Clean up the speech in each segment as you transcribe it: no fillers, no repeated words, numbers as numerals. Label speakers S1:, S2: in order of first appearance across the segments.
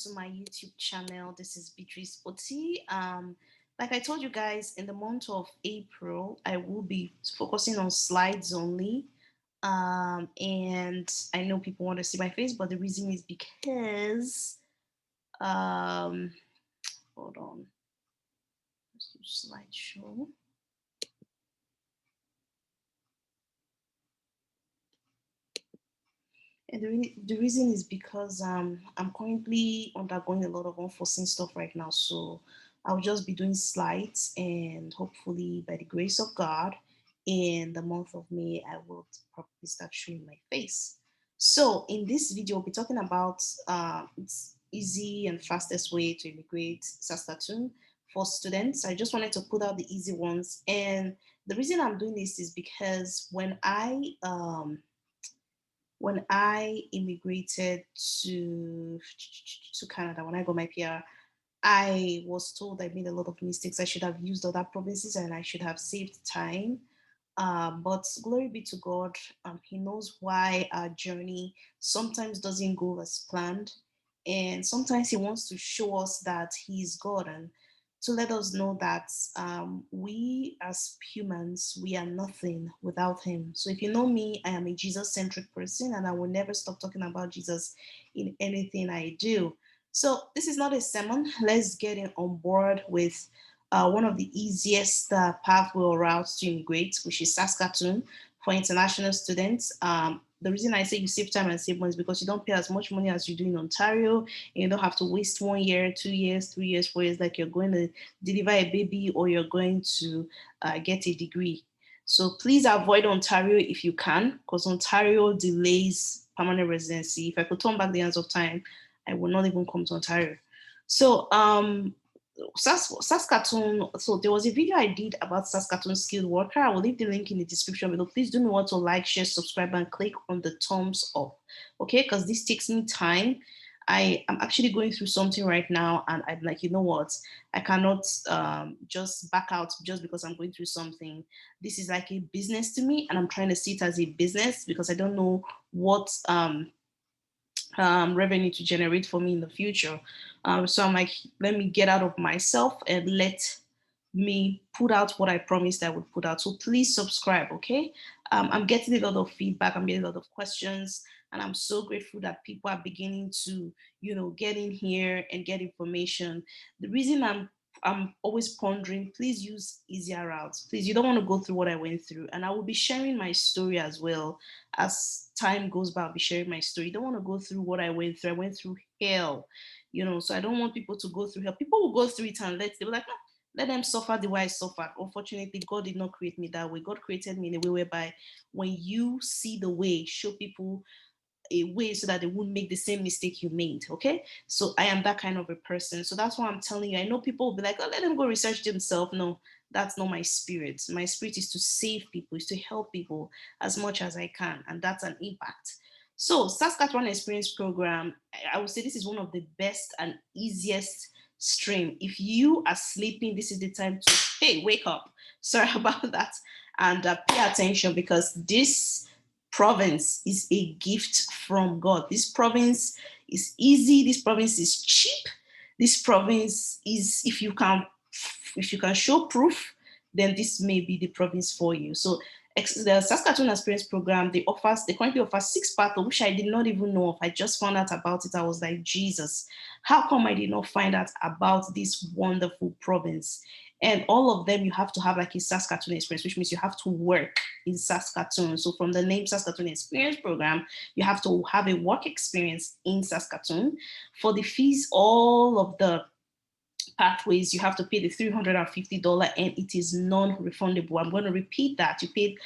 S1: to my YouTube channel. This is Beatrice Otie. Like I told you guys, in the month of April, I will be focusing on slides only. And I know people want to see my face, but the reason is because, um, hold on, let's do slideshow. And the reason is because I'm currently undergoing a lot of unforeseen stuff right now. So I'll just be doing slides, and hopefully, by the grace of God, in the month of May, I will probably start showing my face. So in this video, we'll be talking about it's easy and fastest way to immigrate Saskatoon for students. I just wanted to put out the easy ones. And the reason I'm doing this is because when I immigrated to Canada, when I got my PR, I was told I made a lot of mistakes. I should have used other provinces and I should have saved time. But glory be to God, He knows why our journey sometimes doesn't go as planned. And sometimes He wants to show us that He is God and to let us know that we as humans, we are nothing without Him. So if you know me, I am a Jesus centric person and I will never stop talking about Jesus in anything I do. So this is not a sermon. Let's get in on board with one of the easiest pathway or routes to immigrate, which is Saskatoon for international students. The reason I say you save time and save money is because you don't pay as much money as you do in Ontario, and you don't have to waste 1 year, 2 years, 3 years, 4 years, like you're going to deliver a baby or you're going to get a degree. So please avoid Ontario if you can, because Ontario delays permanent residency. If I could turn back the hands of time, I would not even come to Ontario. So Saskatoon. So there was a video I did about Saskatoon skilled worker. I will leave the link in the description below. Please do me want to like, share, subscribe, and click on the thumbs up. Okay, because this takes me time. I am actually going through something right now, and I'm like, you know what? I cannot just back out just because I'm going through something. This is like a business to me, and I'm trying to see it as a business because I don't know what revenue to generate for me in the future. So I'm like, let me get out of myself and let me put out what I promised I would put out. So please subscribe, okay? I'm getting a lot of feedback, I'm getting a lot of questions, and I'm so grateful that people are beginning to, get in here and get information. The reason I'm always pondering, please use easier routes. Please, you don't want to go through what I went through. And I will be sharing my story as well. As time goes by, I'll be sharing my story. You don't want to go through what I went through. I went through hell, so I don't want people to go through hell. People will go through it and they'll be like, no, let them suffer the way I suffered. Unfortunately, God did not create me that way. God created me in a way whereby when you see the way, show people a way so that they won't make the same mistake you made. Okay. So I am that kind of a person. So that's why I'm telling you. I know people will be like, oh, let them go research themselves. No, that's not my spirit. My spirit is to save people, is to help people as much as I can. And that's an impact. So Saskatchewan Experience Program, I would say this is one of the best and easiest stream. If you are sleeping, this is the time to, hey, wake up. Sorry about that. And pay attention because this province is a gift from God. This province is easy. This province is cheap. This province is, if you can show proof, then this may be the province for you. So the Saskatoon Experience Program, they currently offer 6 paths, which I did not even know of. I just found out about it. I was like, Jesus, how come I did not find out about this wonderful province? And all of them, you have to have like a Saskatoon experience, which means you have to work in Saskatoon. So from the name Saskatoon Experience Program, you have to have a work experience in Saskatoon. For the fees, all of the pathways, you have to pay the $350 and it is non-refundable. I'm going to repeat that. You paid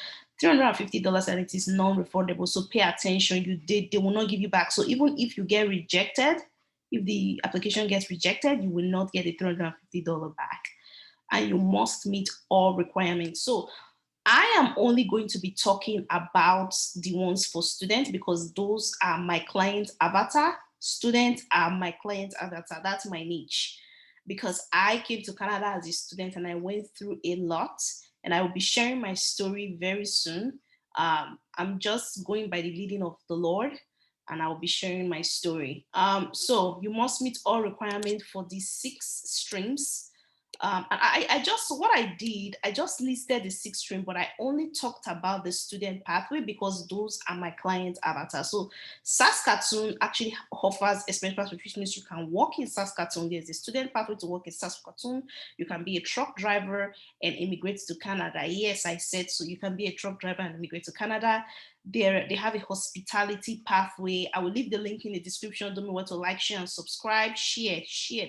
S1: $350 and it is non-refundable. So pay attention. They will not give you back. So even if you get rejected, if the application gets rejected, you will not get the $350 back. And you must meet all requirements. So I am only going to be talking about the ones for students because those are my client avatar. Students are my client avatar. That's my niche. Because I came to Canada as a student and I went through a lot, and I will be sharing my story very soon. I'm just going by the leading of the Lord. and I'll be sharing my story. So you must meet all requirements for these 6 streams. I just, what I did, I just listed the 6 stream, but I only talked about the student pathway because those are my client avatar. So Saskatoon actually offers express pathway, which means you can work in Saskatoon. There's a student pathway to work in Saskatoon. You can be a truck driver and immigrate to Canada. Yes, I said so. You can be a truck driver and immigrate to Canada. They have a hospitality pathway. I will leave the link in the description. Don't know what to like, share, and subscribe. Share,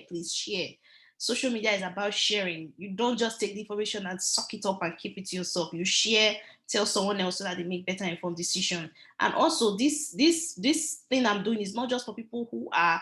S1: please share. Social media is about sharing. You don't just take the information and suck it up and keep it to yourself. You share, tell someone else so that they make better informed decision. And also, this thing I'm doing is not just for people who are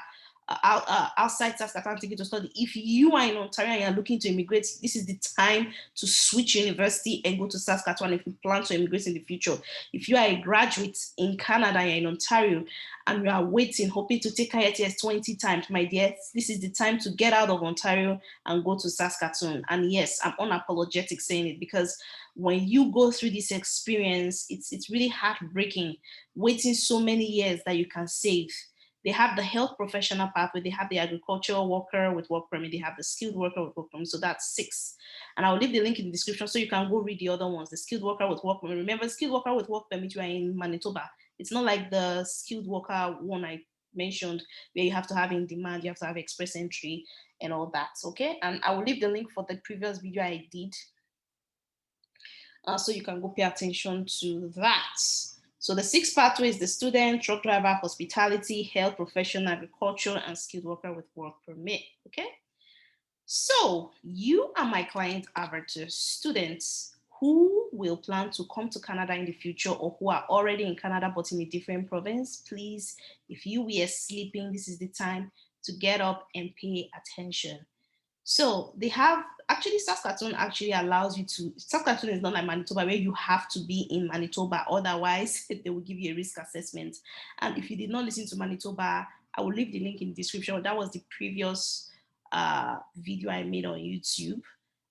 S1: outside Saskatchewan thinking to study. If you are in Ontario and you're looking to immigrate, this is the time to switch university and go to Saskatchewan if you plan to immigrate in the future. If you are a graduate in Canada and you're in Ontario and you are waiting, hoping to take IELTS 20 times, my dear, this is the time to get out of Ontario and go to Saskatoon. And yes, I'm unapologetic saying it, because when you go through this experience, it's really heartbreaking, waiting so many years that you can save. They have the health professional pathway, they have the agricultural worker with work permit, they have the skilled worker with work permit. So that's 6. And I'll leave the link in the description so you can go read the other ones. The skilled worker with work permit. Remember, skilled worker with work permit, you are in Manitoba. It's not like the skilled worker one I mentioned, where you have to have in demand, you have to have express entry and all that. Okay. And I will leave the link for the previous video I did. So you can go pay attention to that. So the 6 pathways: the student, truck driver, hospitality, health professional, agriculture, and skilled worker with work permit. Okay. So you are my client avatar, students who will plan to come to Canada in the future, or who are already in Canada but in a different province. Please, if you were sleeping, this is the time to get up and pay attention. So they have, actually Saskatoon actually allows you to, Saskatoon is not like Manitoba where you have to be in Manitoba, otherwise they will give you a risk assessment. And if you did not listen to Manitoba, I will leave the link in the description. That was the previous video I made on YouTube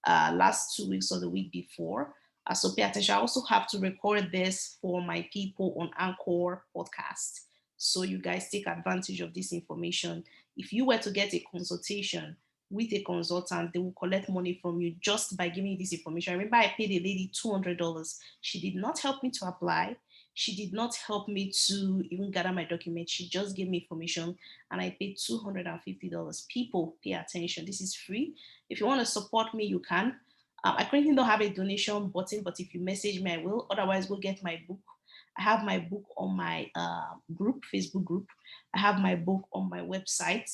S1: last 2 weeks or the week before. So pay attention. I also have to record this for my people on Anchor podcast. So you guys take advantage of this information. If you were to get a consultation with a consultant, they will collect money from you just by giving you this information. I remember I paid a lady $200. She did not help me to apply. She did not help me to even gather my documents. She just gave me information and I paid $250. People, pay attention. This is free. If you want to support me, you can. I currently don't have a donation button, but if you message me, I will. Otherwise, go get my book. I have my book on my group, Facebook group. I have my book on my website.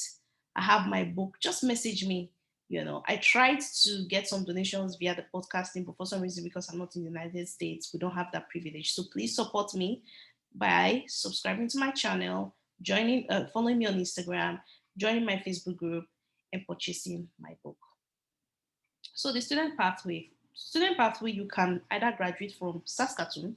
S1: I have my book. Just message me. I tried to get some donations via the podcasting, but for some reason, because I'm not in the United States, we don't have that privilege. So please support me by subscribing to my channel, following me on Instagram, joining my Facebook group, and purchasing my book. So the student pathway, you can either graduate from Saskatoon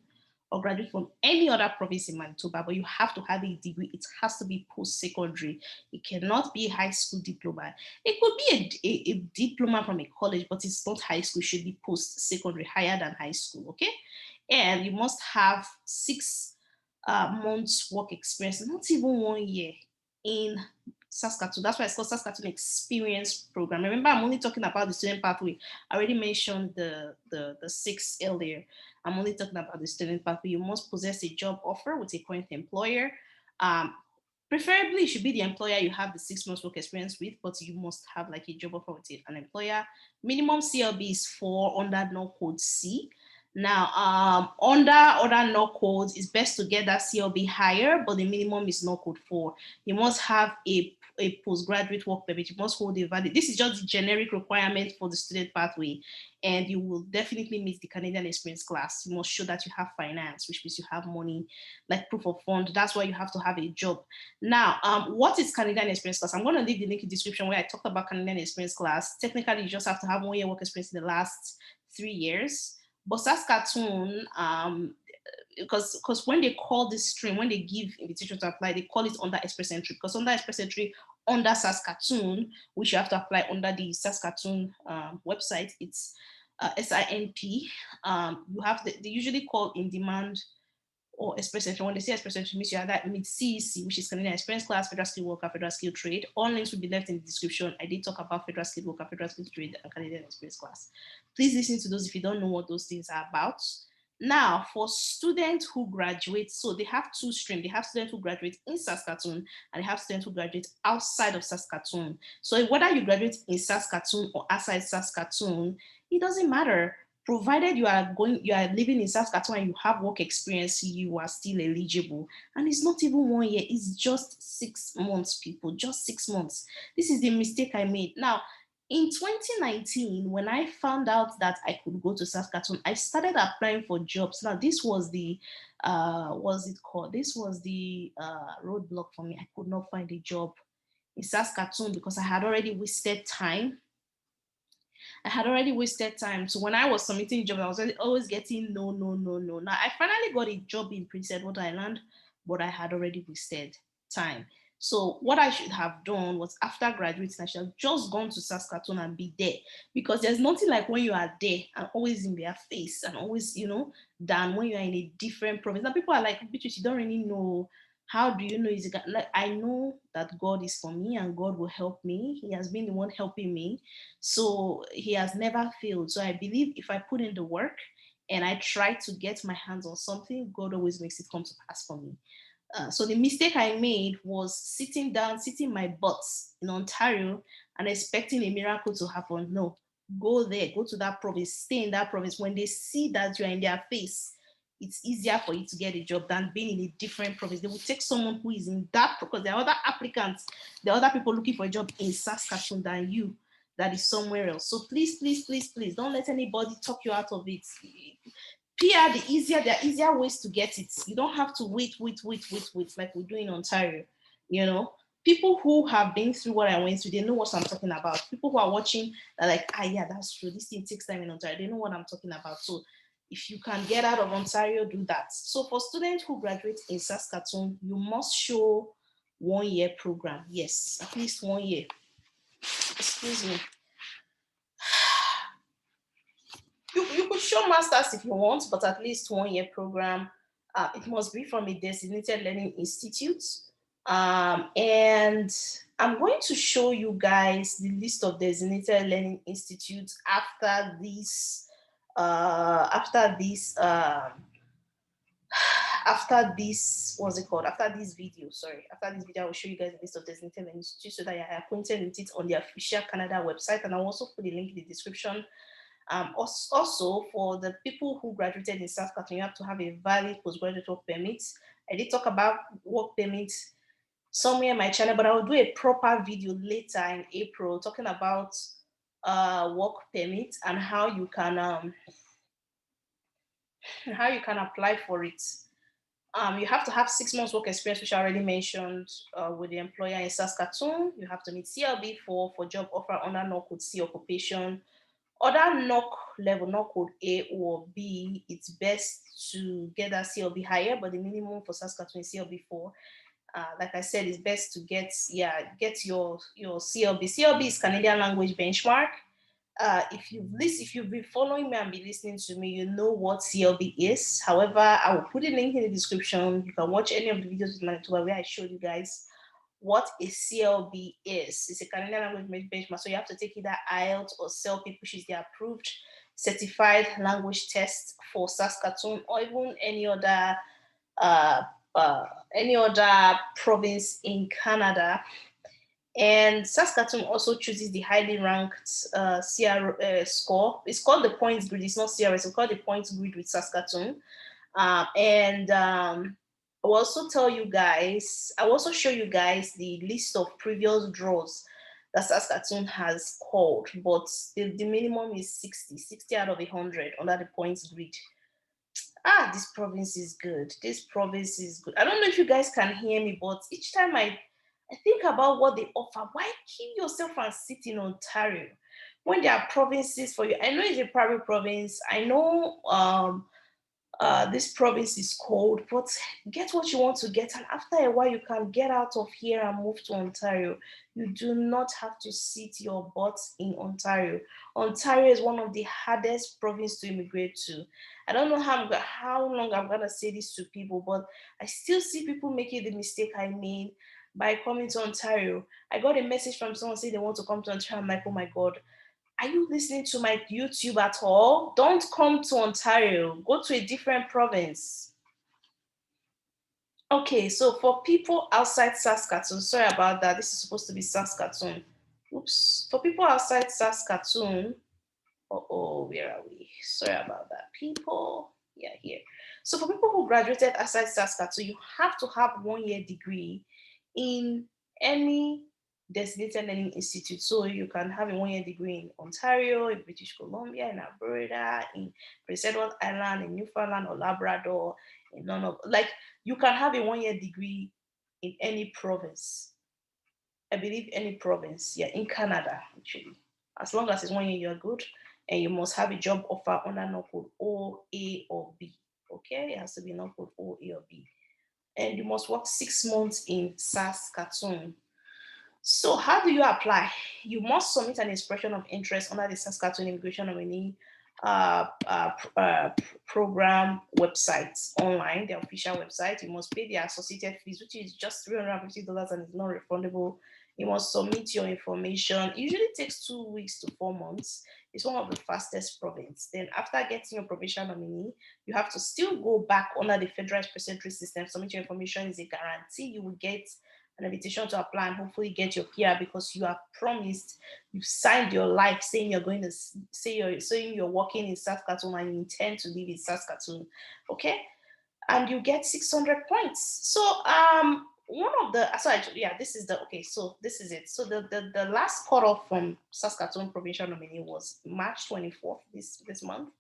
S1: or graduate from any other province in Manitoba, but you have to have a degree. It has to be post-secondary. It cannot be a high school diploma. It could be a diploma from a college, but it's not high school. It should be post-secondary, higher than high school, okay? And you must have 6 months work experience, not even 1 year in Saskatoon. That's why it's called Saskatoon Experience Program. Remember, I'm only talking about the student pathway. I already mentioned the 6 earlier. I'm only talking about the student pathway. You must possess a job offer with a current employer. Preferably, it should be the employer you have the 6 months work experience with, but you must have like a job offer with an employer. Minimum CLB is 4 under no code C. Now, under other no codes, it's best to get that CLB higher, but the minimum is no code 4. You must have a postgraduate work permit. You must hold a valid. This is just the generic requirement for the student pathway, and you will definitely meet the Canadian experience class. You must show that you have finance, which means you have money, like proof of fund. That's why you have to have a job. Now, what is Canadian experience class? I'm going to leave the link in the description where I talked about Canadian experience class. Technically, you just have to have 1 year work experience in the last 3 years. But Saskatoon, because when they call this stream, when they give invitation to apply, they call it under express entry, because under express entry, under Saskatoon, which you have to apply under the Saskatoon website, it's SINP. They usually call in demand or express entry. When they say express entry, means you are that CEC, which is Canadian Experience Class, Federal Skilled Worker, Federal Skilled Trade. All links will be left in the description. I did talk about Federal Skilled Worker, Federal Skilled Trade, and Canadian Experience Class. Please listen to those if you don't know what those things are about. Now, for students who graduate, so they have two streams. They have students who graduate in Saskatoon, and they have students who graduate outside of Saskatoon. So whether you graduate in Saskatoon or outside Saskatoon, it doesn't matter. Provided you are living in Saskatoon and you have work experience, you are still eligible. And it's not even 1 year, it's just 6 months, people, just 6 months. This is the mistake I made. Now, in 2019, when I found out that I could go to Saskatoon, I started applying for jobs. Now, this was the, what's it called? This was the roadblock for me. I could not find a job in Saskatoon because I had already wasted time. So when I was submitting jobs, I was always getting no. Now, I finally got a job in Prince Edward Island, but I had already wasted time. So what I should have done was, after graduating, I should have just gone to Saskatoon and be there, because there's nothing like when you are there and always in their face and always, than when you are in a different province. Now people are like, Beatrice, you don't really know. How do you know? Is it like, I know that God is for me and God will help me. He has been the one helping me. So he has never failed. So I believe if I put in the work and I try to get my hands on something, God always makes it come to pass for me. So the mistake I made was sitting my butt in Ontario and expecting a miracle to happen. No, go there, go to that province, stay in that province. When they see that you are in their face, it's easier for you to get a job than being in a different province. They will take someone who is in that, because there are other applicants, there are other people looking for a job in Saskatchewan than you that is somewhere else. So please, don't let anybody talk you out of it. PR, there are easier ways to get it. You don't have to wait like we do in Ontario. People who have been through what I went through, they know what I'm talking about. People who are watching are like, yeah, that's true. This thing takes time in Ontario. They know what I'm talking about. So if you can get out of Ontario, do that. So for students who graduate in Saskatoon, you must show 1 year program. Yes, at least 1 year. Excuse me. You could show masters if you want, but at least 1 year program. It must be from a designated learning institute. And I'm going to show you guys the list of designated learning institutes after this. After this video, I will show you guys the list of designated learning institutes so that you are acquainted with it on the official Canada website, and I'll also put the link in the description. Also, for the people who graduated in Saskatoon, you have to have a valid postgraduate work permit. I did talk about work permits somewhere in my channel, but I will do a proper video later in April talking about work permits and how you can apply for it. You have to have 6 months work experience, which I already mentioned, with the employer in Saskatoon. You have to meet CLB4 for job offer under NOC code C occupation. Other NOC level, NOC code A or B, it's best to get that CLB higher, but the minimum for Saskatoon is CLB4. Like I said, it's best to get your CLB. CLB is Canadian Language Benchmark. If you've been following me and be listening to me, you know what CLB is. However, I will put a link in the description. You can watch any of the videos with Manitoba where I showed you guys what a CLB is. It's a Canadian Language Benchmark. So you have to take either IELTS or CLB, which is the approved certified language test for Saskatoon, or even any other province in Canada. And Saskatoon also chooses the highly ranked score. It's called the points grid. It's not CRS. It's called the points grid with Saskatoon. I will also show you guys the list of previous draws that Saskatoon has called, but the minimum is 60 out of 100 under the points grid. This province is good. I don't know if you guys can hear me, but each time I think about what they offer, why kill yourself and sit in Ontario when there are provinces for you? I know it's a private province. I know This province is cold, but get what you want to get. And after a while, you can get out of here and move to Ontario. You do not have to sit your butts in Ontario. Ontario is one of the hardest provinces to immigrate to. I don't know how long I'm going to say this to people, but I still see people making the mistake I made by coming to Ontario. I got a message from someone saying they want to come to Ontario. I'm like, oh my God, are you listening to my YouTube at all? Don't come to Ontario. Go to a different province. Okay, so for people outside Saskatoon, sorry about that. This is supposed to be Saskatoon. Oops. For people outside Saskatoon, where are we? Sorry about that. People, yeah, here. So for people who graduated outside Saskatoon, you have to have 1 year degree in any designated learning institute. So you can have a 1 year degree in Ontario, in British Columbia, in Alberta, in Prince Edward Island, in Newfoundland or Labrador, in none of like you can have a 1 year degree in any province. I believe any province, yeah, in Canada actually. As long as it's 1 year, you're good, and you must have a job offer under no code O, A, or B. Okay, it has to be no code O, A, or B, and you must work 6 months in Saskatoon. So how do you apply? You must submit an expression of interest under the Saskatoon Immigration Nominee program website online, the official website. You must pay the associated fees, which is just $350 and is not refundable. You must submit your information. It usually takes 2 weeks to 4 months. It's one of the fastest province. Then after getting your provincial nominee, you have to still go back under the federal express entry system. Submit your information is a guarantee you will get an invitation to apply and hopefully get your PR because you are promised, you've signed your life saying you're going to saying you're working in Saskatoon and you intend to live in Saskatoon, okay? And you get 600 points. So one of the this is the okay. So this is it. So the last cutoff from Saskatoon provincial nominee was March 24th this month,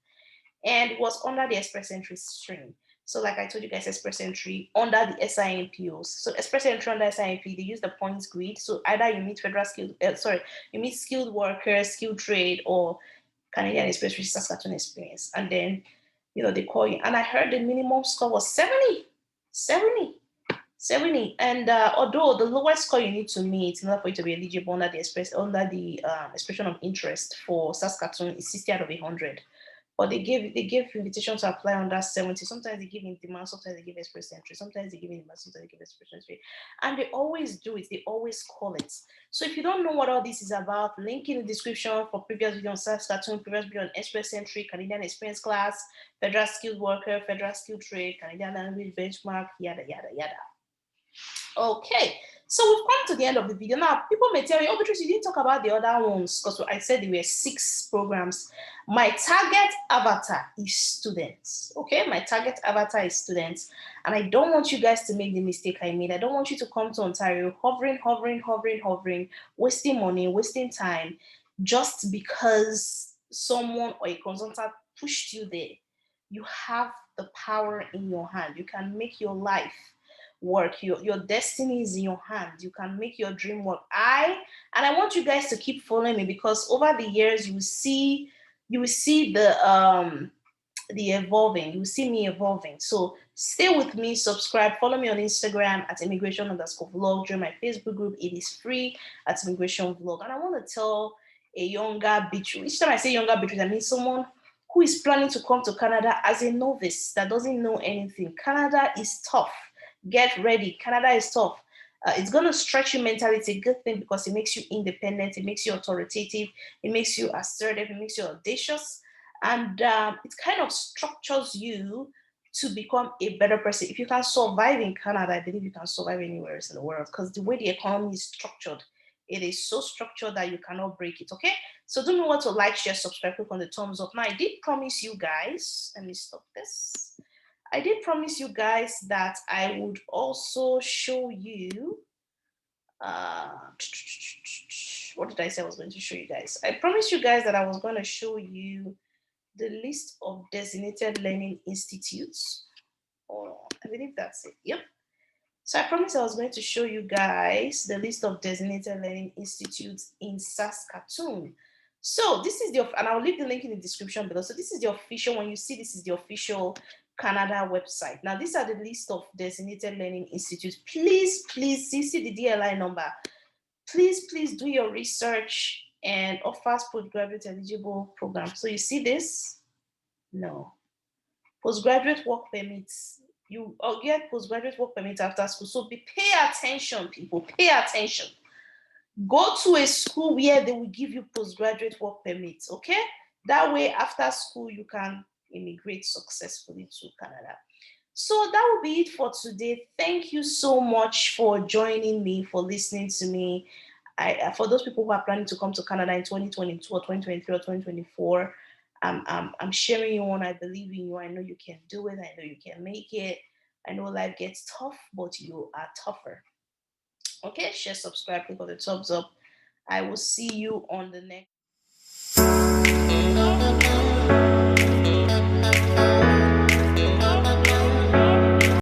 S1: and it was under the express entry stream. So like I told you guys, express entry under the SIMPOs. So express entry under SIMP, they use the points grid. So either you meet federal skilled, you meet skilled workers, skilled trade, or Canadian Express, which is Saskatoon experience. And then, they call you. And I heard the minimum score was 70, 70. 70. And although the lowest score you need to meet in order for you to be eligible under the expression of interest for Saskatoon is 60 out of 100. But they give invitation to apply under 70. Sometimes they give in demand, sometimes they give express entry, sometimes they give in demand, sometimes they give express entry. And they always do it, they always call it. So if you don't know what all this is about, link in the description for previous video on Saskatoon, previous video on express entry, Canadian experience class, federal skilled worker, federal skilled trade, Canadian language benchmark, yada yada yada. Okay, so we've come to the end of the video. Now, people may tell me, oh, Beatrice, you didn't talk about the other ones because I said there were 6 programs. My target avatar is students. Okay, my target avatar is students. And I don't want you guys to make the mistake I made. I don't want you to come to Ontario hovering, wasting money, wasting time, just because someone or a consultant pushed you there. You have the power in your hand. You can make your life work. Your destiny is in your hand. You can make your dream work. I want you guys to keep following me because over the years you will see the evolving. You will see me evolving. So stay with me, subscribe, follow me on Instagram at immigration_vlog, join my Facebook group. It is free at immigration vlog. And I want to tell a younger Beatrice. Each time I say younger Beatrice, I mean someone who is planning to come to Canada as a novice that doesn't know anything. Canada is tough. Get ready. Canada is tough. It's going to stretch you mentally. It's a good thing because it makes you independent. It makes you authoritative. It makes you assertive. It makes you audacious. And it kind of structures you to become a better person. If you can survive in Canada, I believe you can survive anywhere else in the world because the way the economy is structured, it is so structured that you cannot break it, okay? So don't know what to like, share, subscribe, click on the thumbs up. Now, I did promise you guys, let me stop this. I did promise you guys that I would also show you, what did I say I was going to show you guys? I promised you guys that I was going to show you the list of designated learning institutes. Oh, I believe that's it, yep. So I promised I was going to show you guys the list of designated learning institutes in Saskatoon. So this is and I'll leave the link in the description below. So this is the official, when you see this is the official Canada website. Now, these are the list of designated learning institutes. Please, you see the DLI number. Please do your research and offers postgraduate eligible program. So you see this? No. Postgraduate work permits. You get postgraduate work permit after school. So pay attention, people. Pay attention. Go to a school where they will give you postgraduate work permits, okay? That way, after school, you can immigrate successfully to Canada. So that will be it for today. Thank you so much for joining me, for listening to me. For those people who are planning to come to Canada in 2022 or 2023 or 2024, I'm sharing you on. I believe in you. I know you can do it. I know you can make it. I know life gets tough, but you are tougher. Okay, share, subscribe, click on the thumbs up. I will see you on the next.